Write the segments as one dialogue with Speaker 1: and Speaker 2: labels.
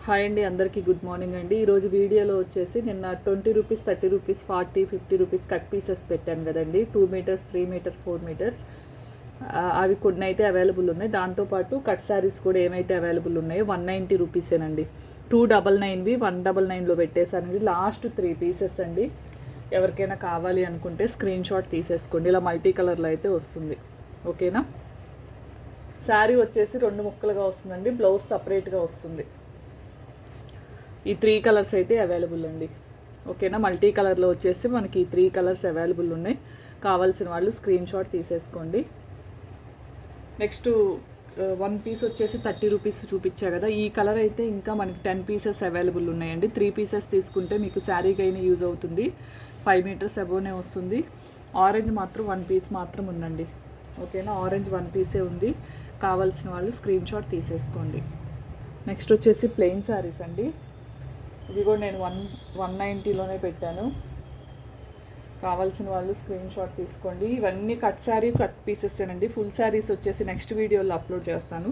Speaker 1: Hi అండి, అందరికీ good morning అండి. ఈరోజు వీడియోలో వచ్చేసి నిన్న 20 rupees, 30 rupees, 40, 50 rupees cut pieces పెట్టాను కదండి. 2 మీటర్స్, 3 మీటర్స్, 4 మీటర్స్ అవి కొన్ని అయితే అవైలబుల్ ఉన్నాయి. దాంతోపాటు కట్ శారీస్ కూడా ఏమైతే అవైలబుల్ ఉన్నాయో 190 రూపీసేనండి. 299వి 199లో పెట్టేశానండి. లాస్ట్ 3 పీసెస్ అండి. ఎవరికైనా కావాలి అనుకుంటే స్క్రీన్ షాట్ తీసేసుకోండి. ఇలా మల్టీ కలర్లో అయితే వస్తుంది, ఓకేనా. శారీ వచ్చేసి 2 ముక్కలుగా వస్తుందండి. బ్లౌజ్ సపరేట్గా వస్తుంది. ఈ 3 కలర్స్ అయితే అవైలబుల్ అండి, ఓకేనా. మల్టీ కలర్లో వచ్చేసి మనకి 3 కలర్స్ అవైలబుల్ ఉన్నాయి. కావాల్సిన వాళ్ళు స్క్రీన్ షాట్ తీసేసుకోండి. నెక్స్ట్ 1 పీస్ వచ్చేసి 30 రూపీస్ చూపించా కదా. ఈ కలర్ అయితే ఇంకా మనకి 10 పీసెస్ అవైలబుల్ ఉన్నాయండి. 3 పీసెస్ తీసుకుంటే మీకు శారీకి అయినా యూజ్ అవుతుంది. 5 మీటర్స్ అబోనే వస్తుంది. ఆరెంజ్ మాత్రం 1 పీస్ మాత్రం ఉందండి, ఓకేనా. ఆరెంజ్ 1 పీసే ఉంది. కావాల్సిన వాళ్ళు స్క్రీన్ షాట్ తీసేసుకోండి. నెక్స్ట్ వచ్చేసి ప్లెయిన్ శారీస్ అండి. ఇది కూడా నేను 190లోనే పెట్టాను. కావాల్సిన వాళ్ళు స్క్రీన్ షాట్ తీసుకోండి. ఇవన్నీ కట్ శారీ, కట్ పీసెస్సేనండి. ఫుల్ శారీస్ వచ్చేసి నెక్స్ట్ వీడియోలో అప్లోడ్ చేస్తాను.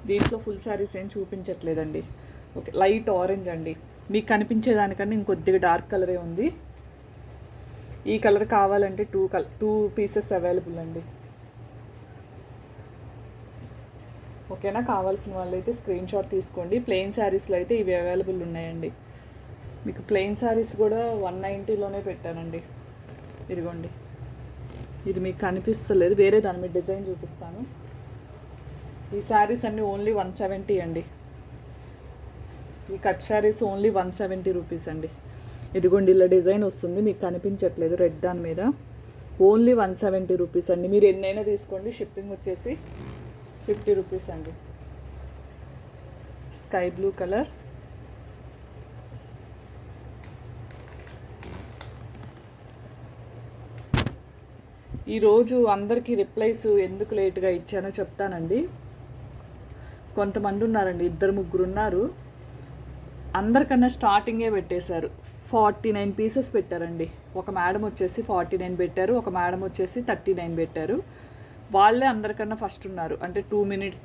Speaker 1: దీంట్లో ఫుల్ శారీస్ ఏం చూపించట్లేదండి. ఓకే, లైట్ ఆరెంజ్ అండి. మీకు కనిపించేదానికన్నా ఇంకొద్దిగా డార్క్ కలరే ఉంది. ఈ కలర్ కావాలంటే 2 పీసెస్ అవైలబుల్ అండి, ఓకేనా. కావాల్సిన వాళ్ళు అయితే స్క్రీన్ షాట్ తీసుకోండి. ప్లెయిన్ శారీస్లో అయితే ఇవి అవైలబుల్ ఉన్నాయండి. మీకు ప్లెయిన్ శారీస్ కూడా 190లోనే పెట్టానండి. ఇదిగోండి, ఇది మీకు కనిపిస్తలేదు, వేరే దాని మీద డిజైన్ చూపిస్తాను. ఈ శారీస్ అన్నీ ఓన్లీ 170 అండి. ఈ కట్ శారీస్ ఓన్లీ 170 రూపీస్ అండి. ఇదిగోండి, ఇలా డిజైన్ వస్తుంది, మీకు కనిపించట్లేదు రెడ్ దాని మీద. ఓన్లీ 170 రూపీస్ అండి. మీరు ఎన్నైనా తీసుకోండి. షిప్పింగ్ వచ్చేసి 50 రూపీస్ అండి. స్కై బ్లూ కలర్, ఈరోజు అందరికీ రిప్లైస్ ఎందుకు లేట్గా ఇచ్చానో చెప్తానండి. కొంతమంది ఉన్నారండి, 2-3 ఉన్నారు. అందరికన్నా స్టార్టింగే పెట్టేశారు. 49 పీసెస్ పెట్టారండి. ఒక మేడం వచ్చేసి 49 పెట్టారు, ఒక మేడం వచ్చేసి 39 పెట్టారు. వాళ్ళే అందరికన్నా ఫస్ట్ ఉన్నారు. అంటే 2 minutes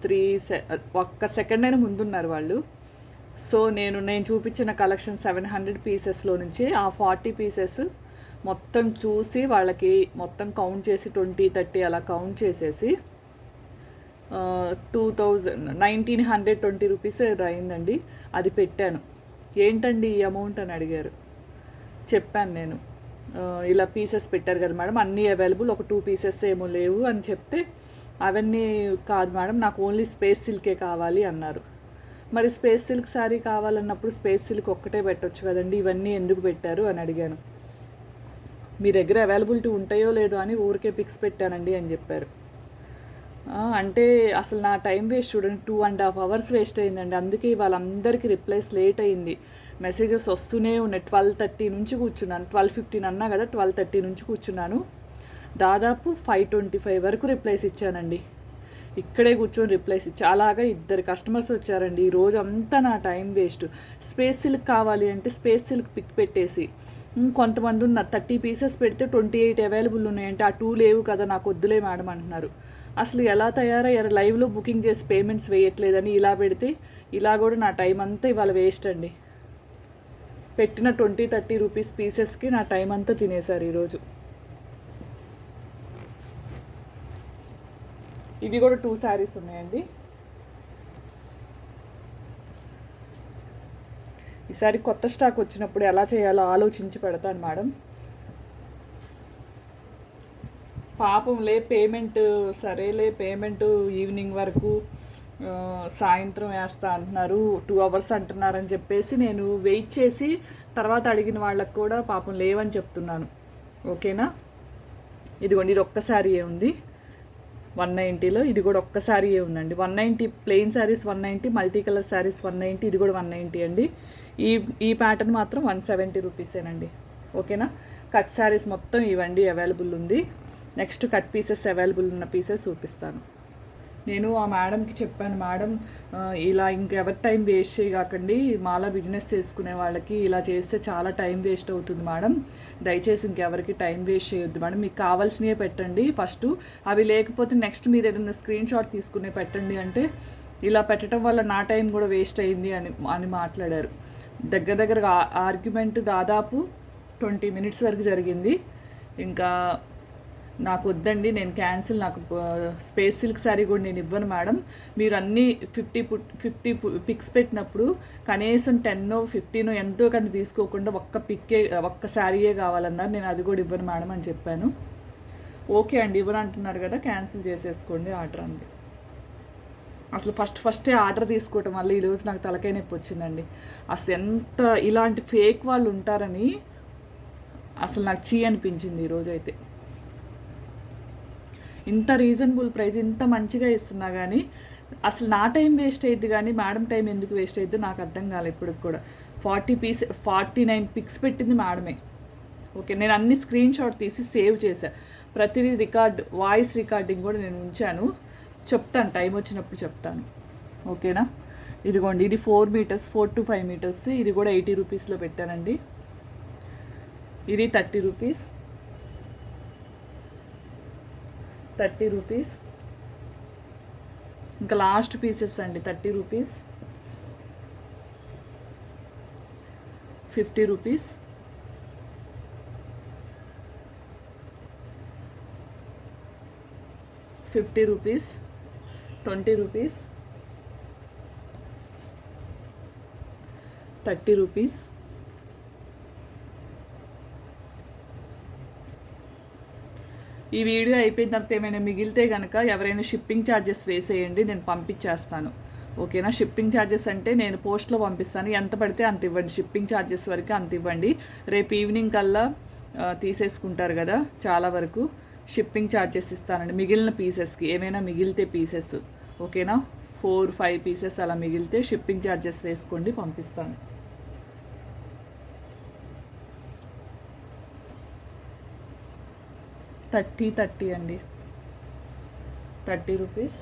Speaker 1: 1 సెకండ్ అయినా ముందున్నారు వాళ్ళు. సో నేను చూపించిన కలెక్షన్ 700 పీసెస్లో నుంచి ఆ 40 పీసెస్ మొత్తం చూసి వాళ్ళకి మొత్తం కౌంట్ చేసి 20, 30 అలా కౌంట్ చేసేసి 1920 రూపీస్ ఏదో అయిందండి. అది పెట్టాను. ఏంటండి ఈ అమౌంట్ అని అడిగారు. చెప్పాను నేను, ఇలా పీసెస్ పెట్టారు కదా మేడం, అన్నీ అవైలబుల్, ఒక 2 పీసెస్ ఏమో లేవు అని చెప్తే, అవన్నీ కాదు మేడం, నాకు ఓన్లీ స్పేస్ సిల్కే కావాలి అన్నారు. మరి స్పేస్ సిల్క్ శారీ కావాలన్నప్పుడు స్పేస్ సిల్క్ ఒక్కటే పెట్టొచ్చు కదండి, ఇవన్నీ ఎందుకు పెట్టారు అని అడిగాను. మీ దగ్గర అవైలబిలిటీ ఉంటాయో లేదో అని ఊరికే పిక్స్ పెట్టానండి అని చెప్పారు. అంటే అసలు నా టైం వేస్ట్ చూడండి, 2.5 hours వేస్ట్ అయిందండి. అందుకే వాళ్ళందరికీ రిప్లైస్ లేట్ అయింది. మెసేజెస్ వస్తూనే ఉన్నాయి. 12:30 నుంచి కూర్చున్నాను. 12:15 అన్నా కదా, 12:30 నుంచి కూర్చున్నాను. దాదాపు 5:25 వరకు రిప్లైస్ ఇచ్చానండి. ఇక్కడే కూర్చొని రిప్లైస్ ఇచ్చి అలాగా 2 కస్టమర్స్ వచ్చారండి. ఈ రోజు అంతా నా టైం వేస్ట్. స్పేస్ సిల్క్ కావాలి అంటే స్పేస్ సిల్క్ పిక్ పెట్టేసి, కొంతమంది ఉన్నారు 30 పీసెస్ పెడితే 28 అవైలబుల్ ఉన్నాయంటే ఆ 2 లేవు కదా, నాకు వద్దులే మేడం అంటున్నారు. అసలు ఎలా తయారయ్యారు? లైవ్లో బుకింగ్ చేసి పేమెంట్స్ వేయట్లేదని ఇలా పెడితే, ఇలా కూడా నా టైం అంతా ఇవాళ వేస్ట్ అండి. పెట్టిన 20-30 రూపీస్ పీసెస్కి నా టైం అంతా తినేశారు ఈరోజు. ఇవి కూడా 2 శారీస్ ఉన్నాయండి. ఈసారి కొత్త స్టాక్ వచ్చినప్పుడు ఎలా చేయాలో ఆలోచించి పెడతాను మేడం. పాపంలే, పేమెంట్ సరేలే, పేమెంట్ ఈవినింగ్ వరకు, సాయంత్రం వేస్తా అంటున్నారు, 2 hours అంటున్నారని చెప్పేసి నేను వెయిట్ చేసి తర్వాత అడిగిన వాళ్ళకు కూడా పాపం లేవని చెప్తున్నాను, ఓకేనా. ఇదిగోండి, ఇది ఒక్క శారీయే ఉంది 190లో. ఇది కూడా ఒక్క శారీయే ఉందండి. 190 plain saris 190, multi colour saris 190, ఇది కూడా 190 అండి. ఈ ప్యాటర్న్ మాత్రం 170 రూపీసేనండి, ఓకేనా. కట్ శారీస్ మొత్తం ఇవ్వండి అవైలబుల్ ఉంది. నెక్స్ట్ కట్ పీసెస్ అవైలబుల్ ఉన్న పీసెస్ చూపిస్తాను. నేను ఆ మేడంకి చెప్పాను, మేడం ఇలా ఇంకెవరి టైం వేస్ట్ చేయకండి, మాలా బిజినెస్ చేసుకునే వాళ్ళకి ఇలా చేస్తే చాలా టైం వేస్ట్ అవుతుంది మేడం, దయచేసి ఇంకెవరికి టైం వేస్ట్ చేయొద్దు మేడం, మీకు కావాల్సినవే పెట్టండి ఫస్ట్, అవి లేకపోతే నెక్స్ట్ మీరు ఏదైనా స్క్రీన్ షాట్ తీసుకునే పెట్టండి అంటే, ఇలా పెట్టడం వల్ల నా టైం కూడా వేస్ట్ అయింది అని మాట్లాడారు. దగ్గరగా ఆర్గ్యుమెంట్ దాదాపు 20 మినిట్స్ వరకు జరిగింది. ఇంకా నాకు వద్దండి, నేను క్యాన్సిల్, నాకు స్పేస్ సిల్క్ శారీ కూడా నేను ఇవ్వను మేడం, మీరు అన్నీ 50 పిక్స్ పెట్టినప్పుడు కనీసం 10-15 ఎంతో కానీ తీసుకోకుండా ఒక్క శారీయే కావాలన్నారు. నేను అది కూడా ఇవ్వను మేడం అని చెప్పాను. ఓకే అండి, ఇవ్వను అంటున్నారు కదా, క్యాన్సిల్ చేసేసుకోండి ఆర్డర్ అంది. అసలు ఫస్టే ఆర్డర్ తీసుకోవటం వల్ల ఈరోజు నాకు తలకాయ నొప్పి వచ్చిందండి. అసలు ఎంత ఇలాంటి ఫేక్ వాళ్ళు ఉంటారని అసలు నాకు చీ అనిపించింది ఈరోజైతే. ఇంత రీజనబుల్ ప్రైస్, ఇంత మంచిగా ఇస్తున్నా కానీ అసలు నా టైం వేస్ట్ అయ్యిద్ది కానీ మేడం టైం ఎందుకు వేస్ట్ అయ్యిద్ది నాకు అర్థం కాలేదు ఇప్పటికి కూడా. 49 పిక్స్ పెట్టింది మేడమే. ఓకే, నేను అన్ని స్క్రీన్ షాట్ తీసి సేవ్ చేశాను. ప్రతిదీ వాయిస్ రికార్డింగ్ కూడా నేను ఉంచాను. చెప్తాను, టైం వచ్చినప్పుడు చెప్తాను. ఓకేనా? ఇదిగోండి, ఇది 4 మీటర్స్, 4 to 5 మీటర్స్. ఇది కూడా 80 రూపీస్లో పెట్టానండి. ఇది 30 రూపీస్, 30 రూపీస్. ఇంకా లాస్ట్ పీసెస్ అండి, 30 rupees, 50 rupees, 50 rupees, 20 rupees, 30 rupees. ఈ వీడియో అయిపోయిన తర్వాత ఏమైనా మిగిలితే కనుక ఎవరైనా షిప్పింగ్ ఛార్జెస్ వేసేయండి, నేను పంపించేస్తాను. ఓకేనా? షిప్పింగ్ ఛార్జెస్ అంటే నేను పోస్ట్లో పంపిస్తాను, ఎంత పడితే అంత ఇవ్వండి. షిప్పింగ్ ఛార్జెస్ వరకు అంత ఇవ్వండి. రేపు ఈవినింగ్ కల్లా తీసేసుకుంటారు కదా చాలా వరకు. షిప్పింగ్ ఛార్జెస్ ఇస్తానండి మిగిలిన పీసెస్కి, ఏమైనా మిగిలితే పీసెస్. ఓకేనా? 4-5 పీసెస్ అలా మిగిలితే షిప్పింగ్ ఛార్జెస్ వేసుకోండి, పంపిస్తాను. థర్టీ అండి, 30 రూపీస్,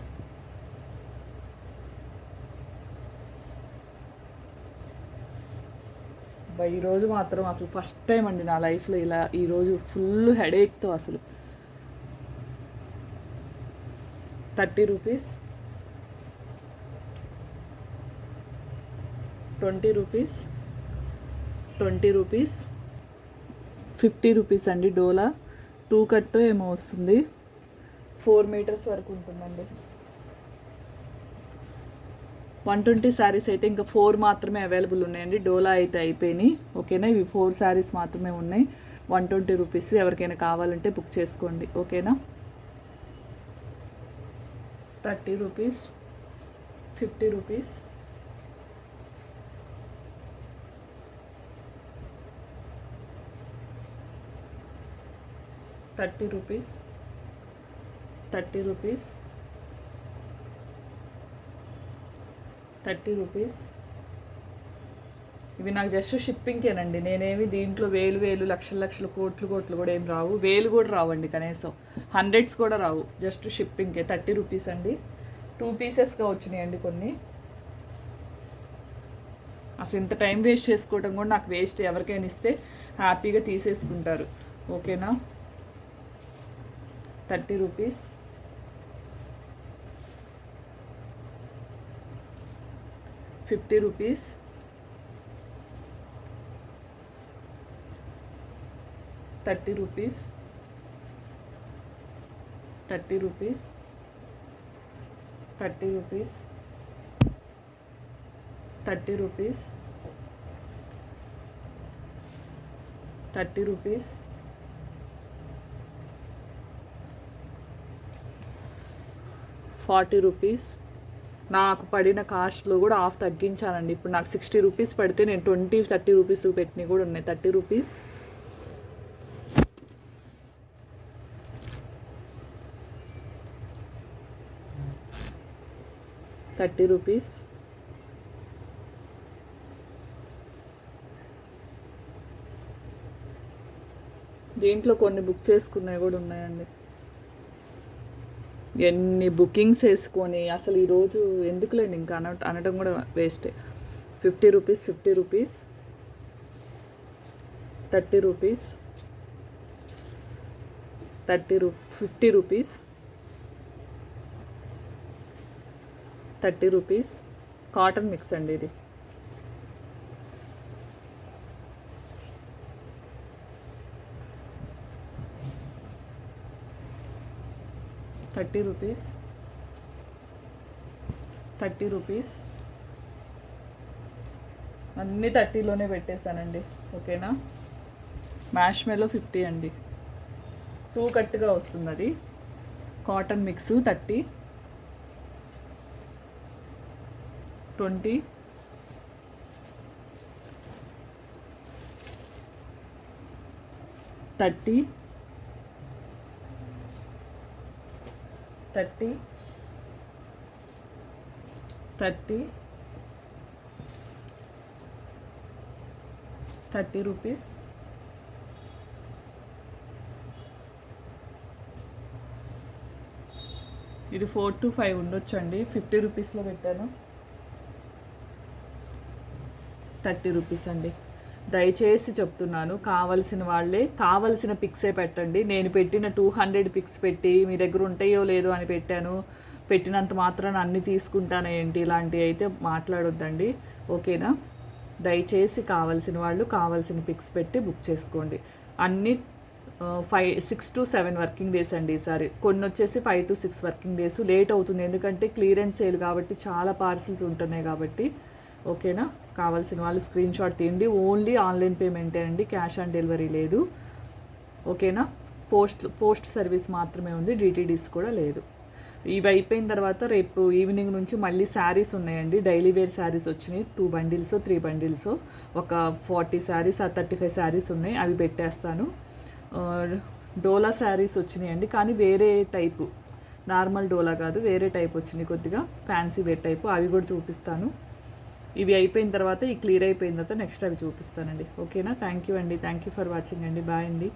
Speaker 1: ఈరోజు మాత్రం అసలు ఫస్ట్ టైం అండి నా లైఫ్లో ఇలా, ఈరోజు ఫుల్ హెడేక్తో అసలు. 30 రూపీస్, 20 రూపీస్, 20 రూపీస్, 50 రూపీస్ అండి. డోలా 2 కట్ ఏమో వస్తుంది, 4 మీటర్స్ వరకు ఉంటుందండి. 120 శారీస్ అయితే ఇంకా 4 మాత్రమే అవైలబుల్ ఉన్నాయండి. డోలా అయితే అయిపోయినాయి. ఓకేనా? ఇవి 4 శారీస్ మాత్రమే ఉన్నాయి. 120 రూపీస్. ఎవరికైనా కావాలంటే బుక్ చేసుకోండి. ఓకేనా? 30 rupees, 50 rupees, 30 rupees, 30 rupees, 30 rupees. ఇవి నాకు జస్ట్ షిప్పింగ్కేనండి. నేనేమి దీంట్లో వేలు లక్షలు కోట్లు కూడా ఏం రావు. వేలు కూడా రావండి, కనీసం హండ్రెడ్స్ కూడా రావు. జస్ట్ షిప్పింగ్కే 30 రూపీస్ అండి. 2 పీసెస్గా వచ్చినాయండి కొన్ని. అసలు ఇంత టైం వేస్ట్ చేసుకోవడం కూడా నాకు వేస్ట్. ఎవరికైనా ఇస్తే హ్యాపీగా తీసేసుకుంటారు. ఓకేనా? 30 rupees, 50 rupees, 30 rupees, 30 rupees, 30 rupees, 30 rupees, 30 rupees, 40 rupees. నాకు పడిన కాస్ట్లో కూడా హాఫ్ తగ్గించానండి. ఇప్పుడు నాకు 60 రూపీస్ పడితే నేను 20-30 రూపీస్ పెట్టినవి కూడా ఉన్నాయి. 30 రూపీస్, 30 రూపీస్, 30 దీంట్లో కొన్ని బుక్ చేసుకున్నవి కూడా ఉన్నాయండి. ఎన్ని బుకింగ్స్ వేసుకొని అసలు ఈరోజు ఎందుకులేండి, ఇంకా అనడం కూడా వేస్టే. 50 rupees, 50 rupees, 30 rupees, 50 rupees, 30 rupees. Cotton mix అండి ఇది. ₹30. 30 రూపీస్. అన్నీ 30లోనే పెట్టేశానండి. ఓకేనా. మ్యాష్ మెలో 50 అండి. 2 కట్గా వస్తుంది అది. Cotton mix 30, 20, 30, 30, 30, 30 rupees. ఇది 4 to 5 ఉండొచ్చండి. 50 రూపీస్లో పెట్టాను. 30 రూపీస్ అండి. దయచేసి చెప్తున్నాను, కావలసిన వాళ్ళే కావలసిన పిక్సే పెట్టండి. నేను పెట్టిన 200 పిక్స్ పెట్టి మీ దగ్గర ఉంటాయో లేదో అని పెట్టాను, పెట్టినంత మాత్రాన అన్నీ తీసుకుంటాను ఏంటి, ఇలాంటివి అయితే మాట్లాడొద్దండి. ఓకేనా. దయచేసి కావాల్సిన వాళ్ళు కావాల్సిన పిక్స్ పెట్టి బుక్ చేసుకోండి. అన్నీ 6 to 7 వర్కింగ్ డేస్ అండి ఈసారి. కొన్ని వచ్చేసి 5 to 6 వర్కింగ్ డేస్ లేట్ అవుతుంది, ఎందుకంటే క్లియరెన్స్ సేల్ కాబట్టి చాలా పార్సిల్స్ ఉంటున్నాయి కాబట్టి. ఓకేనా. కావాల్సిన వాళ్ళు స్క్రీన్ షాట్ తీయండి. ఓన్లీ ఆన్లైన్ పేమెంటే అండి, క్యాష్ ఆన్ డెలివరీ లేదు. ఓకేనా. పోస్ట్ సర్వీస్ మాత్రమే ఉంది, డిటీడీస్ కూడా లేదు. ఇవి అయిపోయిన తర్వాత రేపు ఈవినింగ్ నుంచి మళ్ళీ శారీస్ ఉన్నాయండి. డైలీ వేర్ శారీస్ వచ్చినాయి. 2 బండిల్స్ 3 బండిల్స్, ఒక 40 శారీస్ 35 శారీస్ ఉన్నాయి. అవి పెట్టేస్తాను. డోలా శారీస్ వచ్చినాయండి, కానీ వేరే టైపు, నార్మల్ డోలా కాదు, వేరే టైప్ వచ్చినాయి, కొద్దిగా ఫ్యాన్సీ వేర్ టైపు. అవి కూడా చూపిస్తాను. ఇవి అయిపోయిన తర్వాత, ఈ క్లియర్ అయిపోయిన తర్వాత నెక్స్ట్ అవి చూపిస్తానండి. ఓకేనా. థ్యాంక్ యూ అండి. థ్యాంక్ యూ ఫర్ వాచింగ్ అండి. బాయ్ అండి.